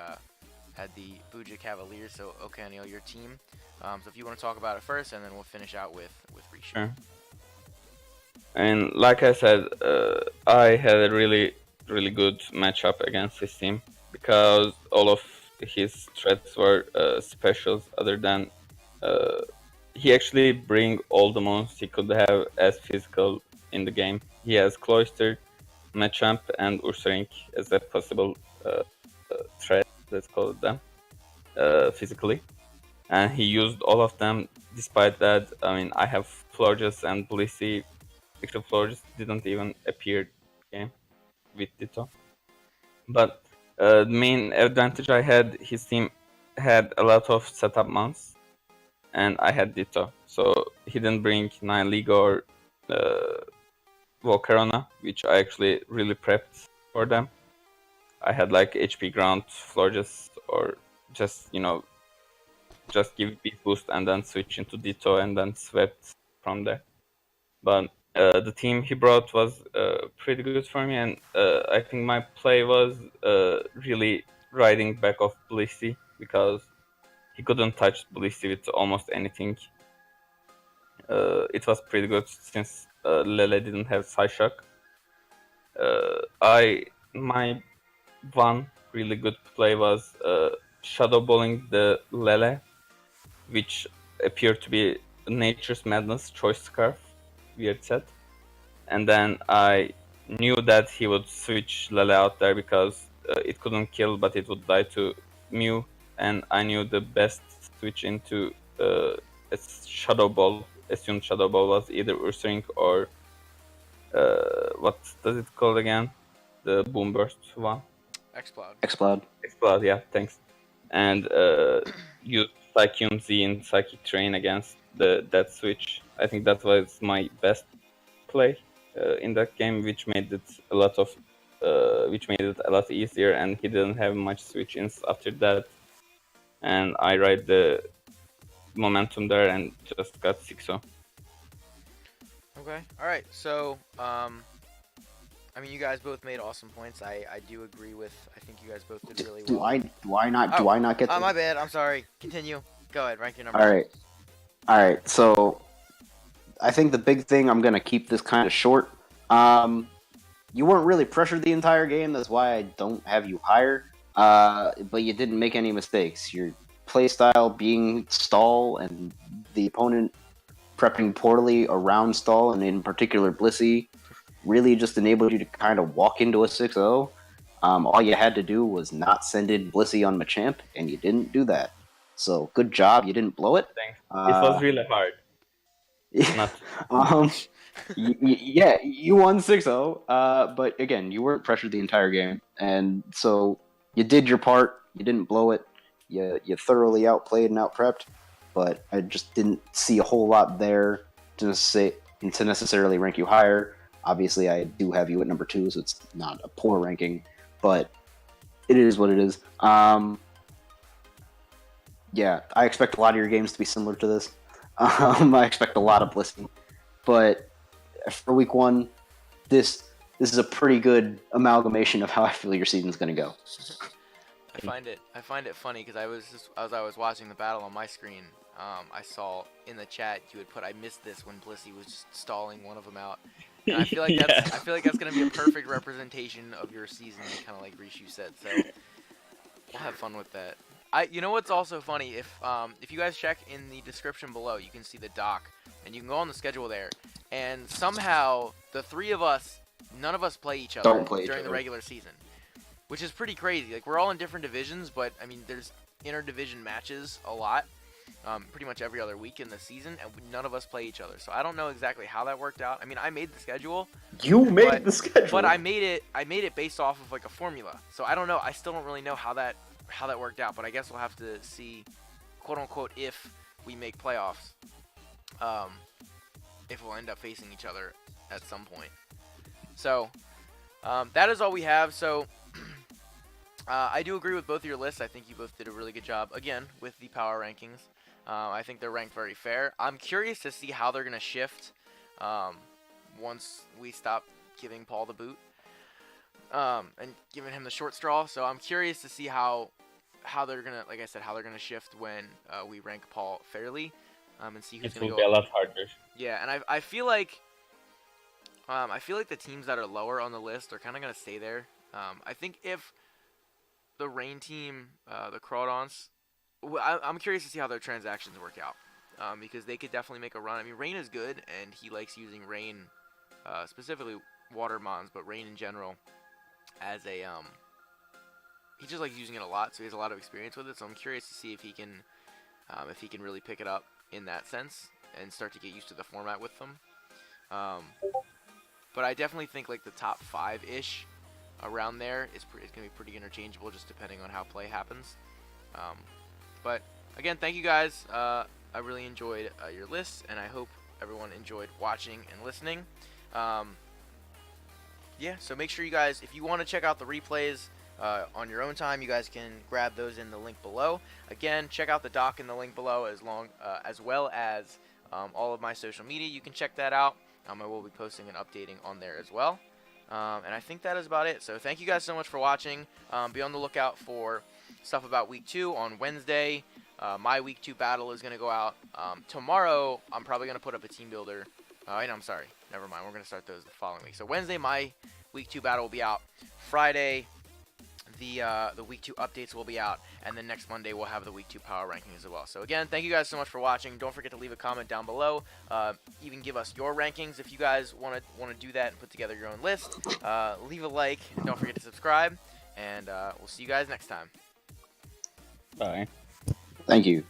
[SPEAKER 1] Buja Cavaliers. So, okay, Anil, your team. So if you want to talk about it first, and then we'll finish out with Rishi.
[SPEAKER 3] Sure. And like I said, I had a really, really good matchup against his team, because all of his threats were specials. Other than he actually bring all the monsters he could have as physical in the game. He has Cloister, Machamp, and Ursaring as a possible threat, let's call it them, physically. And he used all of them. Despite that, I mean, I have Florges and Blissey. Actually, Florges didn't even appear in the game with Ditto. But the main advantage I had, his team had a lot of setup mounts, and I had Ditto. So he didn't bring 9 League or Volcarona, which I actually really prepped for them. I had like HP Ground, Florges, or just, just give beat boost and then switch into Ditto and then swept from there. But the team he brought was pretty good for me, and I think my play was really riding back off Blissey, because he couldn't touch Blissey with almost anything. It was pretty good since Lele didn't have Psyshock. My one really good play was shadow balling the Lele, which appeared to be Nature's Madness Choice Scarf, weird set. And then I knew that he would switch Lele out there because it couldn't kill, but it would die to Mew, and I knew the best switch into a Shadow Ball, assumed Shadow Ball, was either Ursaring or what does it called again? The Boom Burst one.
[SPEAKER 1] X-Cloud.
[SPEAKER 2] Explode.
[SPEAKER 3] Explode, yeah, thanks. And use Psychium Z and Psychic Train against that switch. I think that was my best play in that game, which made it a lot easier. And he didn't have much switch-ins after that. And I ride the momentum there and just got 6-0.
[SPEAKER 1] Okay. All right. So, I mean, you guys both made awesome points. I do agree with. I think you guys both did really
[SPEAKER 2] Do
[SPEAKER 1] well.
[SPEAKER 2] I not get to?
[SPEAKER 1] My bad. I'm sorry. Continue. Go ahead. Rank your number.
[SPEAKER 2] All right. So I think the big thing, I'm gonna keep this kind of short. You weren't really pressured the entire game. That's why I don't have you higher. But you didn't make any mistakes. Your playstyle being stall and the opponent prepping poorly around stall, and in particular Blissey, really just enabled you to kind of walk into a 6-0. All you had to do was not send in Blissey on Machamp, and you didn't do that. So good job, you didn't blow it.
[SPEAKER 3] Thanks. It was really hard.
[SPEAKER 2] Yeah, you won 6-0, but again, you weren't pressured the entire game, and so you did your part. You didn't blow it. You thoroughly outplayed and outprepped, but I just didn't see a whole lot there to necessarily rank you higher. Obviously, I do have you at number 2, so it's not a poor ranking, but it is what it is. Yeah, I expect a lot of your games to be similar to this. I expect a lot of Blissey, but for week 1, this is a pretty good amalgamation of how I feel your season's going to go.
[SPEAKER 1] I find it funny because as I was watching the battle on my screen, I saw in the chat you had put, I missed this when Blissey was just stalling one of them out. And I feel like that's gonna be a perfect representation of your season, kind of like Rishu said. So we'll have fun with that. You know what's also funny, if you guys check in the description below, you can see the doc, and you can go on the schedule there. And somehow the three of us, none of us play each other during the regular season, which is pretty crazy. Like, we're all in different divisions, but I mean, there's inter-division matches a lot, pretty much every other week in the season, and none of us play each other. So I don't know exactly how that worked out. I mean, I made the schedule.
[SPEAKER 2] You made the schedule,
[SPEAKER 1] but I made it based off of like a formula. So I don't know. I still don't really know how that worked out. But I guess we'll have to see, quote unquote, if we make playoffs, if we'll end up facing each other at some point. So that is all we have. So I do agree with both of your lists. I think you both did a really good job, again, with the power rankings. I think they're ranked very fair. I'm curious to see how they're going to shift once we stop giving Paul the boot and giving him the short straw. So I'm curious to see how they're going to, like I said, how they're going to shift when we rank Paul fairly and see who's going to go.
[SPEAKER 3] It will be a lot harder.
[SPEAKER 1] Yeah, and I feel like the teams that are lower on the list are kind of going to stay there. I think if the Rain team, the Crawdons, I'm curious to see how their transactions work out, because they could definitely make a run. I mean, Rain is good, and he likes using Rain, specifically Water Mons, but Rain in general, as a he just likes using it a lot, so he has a lot of experience with it. So I'm curious to see if he can really pick it up in that sense and start to get used to the format with them. But I definitely think like the top 5-ish around there it's going to be pretty interchangeable, just depending on how play happens. But again, thank you guys. I really enjoyed your lists, and I hope everyone enjoyed watching and listening. Yeah, so make sure you guys, if you want to check out the replays on your own time, you guys can grab those in the link below. Again, check out the doc in the link below, as well as all of my social media. You can check that out. I will be posting and updating on there as well. And I think that is about it. So thank you guys so much for watching. Be on the lookout for stuff about Week 2 on Wednesday. My Week 2 battle is going to go out. Tomorrow, I'm probably going to put up a team builder Oh, wait, no, I'm sorry. Never mind. We're gonna start those the following week. So Wednesday, my week 2 battle will be out. Friday, the week 2 updates will be out, and then next Monday we'll have the week 2 power rankings as well. So again, thank you guys so much for watching. Don't forget to leave a comment down below. Even give us your rankings if you guys want to do that and put together your own list. Leave a like, and don't forget to subscribe. And we'll see you guys next time.
[SPEAKER 3] Bye.
[SPEAKER 2] Thank you.